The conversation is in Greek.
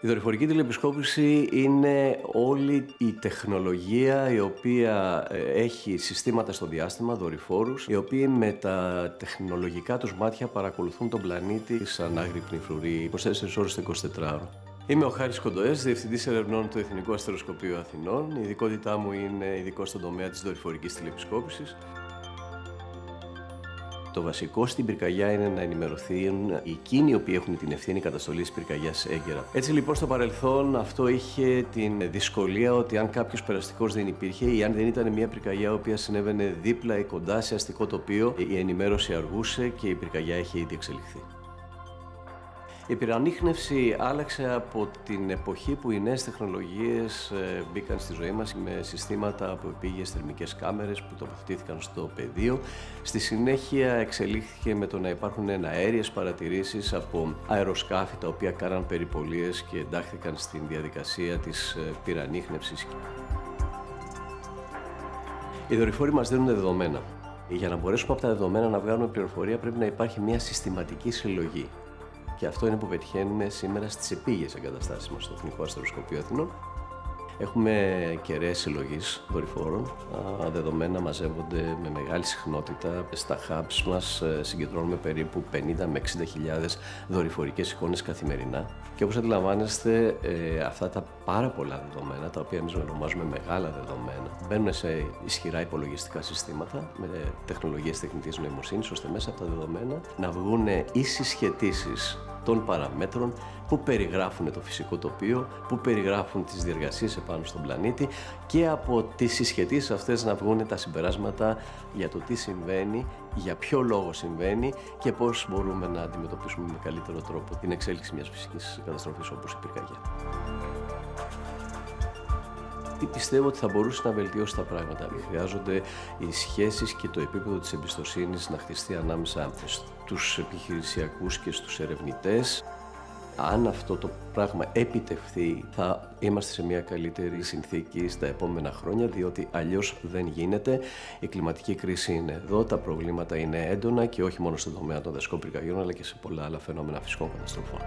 Η δορυφορική τηλεπισκόπηση είναι όλη η τεχνολογία η οποία έχει συστήματα στο διάστημα, δορυφόρους, οι οποίοι με τα τεχνολογικά τους μάτια παρακολουθούν τον πλανήτη σαν άγρυπνη φρουρή 24 ώρες το 24ωρο. Είμαι ο Χάρης Κοντοές, Διευθυντής Ερευνών του Εθνικού Αστεροσκοπείου Αθηνών. Η ειδικότητά μου είναι ειδικός στον τομέα της δορυφορικής τηλεπισκόπησης. Το βασικό στην πυρκαγιά είναι να ενημερωθούν εκείνοι οι οποίοι έχουν την ευθύνη καταστολής της πυρκαγιάς έγκαιρα. Έτσι λοιπόν στο παρελθόν αυτό είχε την δυσκολία ότι αν κάποιος περαστικός δεν υπήρχε ή αν δεν ήταν μια πυρκαγιά η οποία συνέβαινε δίπλα ή κοντά σε αστικό τοπίο, η ενημέρωση αργούσε και η πυρκαγιά είχε ήδη εξελιχθεί. Η πυρανοίχνευση άλλαξε από την εποχή που οι νέες τεχνολογίες μπήκαν στη ζωή μας με συστήματα από επίγειες θερμικές κάμερες που τοποθετήθηκαν στο πεδίο. Στη συνέχεια εξελίχθηκε με το να υπάρχουν εναέριες παρατηρήσεις από αεροσκάφη τα οποία κάναν περιπολίες και εντάχθηκαν στην διαδικασία της πυρανοίχνευσης. Οι δορυφόροι μας δίνουν δεδομένα. Για να μπορέσουμε από τα δεδομένα να βγάλουμε πληροφορία πρέπει να υπάρχει μια συστηματική συλλογή. Και αυτό είναι που πετυχαίνουμε σήμερα στις επίγειες εγκαταστάσεις μας στο Εθνικό Αστεροσκοπείο Αθηνών. Έχουμε κεραίες συλλογής δορυφόρων. Δεδομένα μαζεύονται με μεγάλη συχνότητα. Στα hubs μας συγκεντρώνουμε περίπου 50 με 60.000 δορυφορικές εικόνες καθημερινά. Και όπως αντιλαμβάνεστε, αυτά τα πάρα πολλά δεδομένα, τα οποία εμείς ονομάζουμε μεγάλα δεδομένα, μπαίνουν σε ισχυρά υπολογιστικά συστήματα με τεχνολογίες τεχνητής νοημοσύνης, ώστε μέσα από τα δεδομένα να βγουν οι συσχετίσεις των παραμέτρων που περιγράφουν το φυσικό τοπίο, που περιγράφουν τις διεργασίες επάνω στον πλανήτη και από τις συσχετίσεις αυτές να βγουν τα συμπεράσματα για το τι συμβαίνει, για ποιο λόγο συμβαίνει και πώς μπορούμε να αντιμετωπίσουμε με καλύτερο τρόπο την εξέλιξη μιας φυσικής καταστροφής όπως η πυρκαγιά. Τι πιστεύω ότι θα μπορούσε να βελτιώσει τα πράγματα. Χρειάζονται οι σχέσεις και το επίπεδο της εμπιστοσύνης να χτιστεί ανάμεσα στους επιχειρησιακούς και στους ερευνητές. Αν αυτό το πράγμα επιτευχθεί, θα είμαστε σε μια καλύτερη συνθήκη στα επόμενα χρόνια, διότι αλλιώς δεν γίνεται. Η κλιματική κρίση είναι εδώ, τα προβλήματα είναι έντονα και όχι μόνο στον τομέα των δασικών πυρκαγιών, αλλά και σε πολλά άλλα φαινόμενα φυσικών καταστροφών.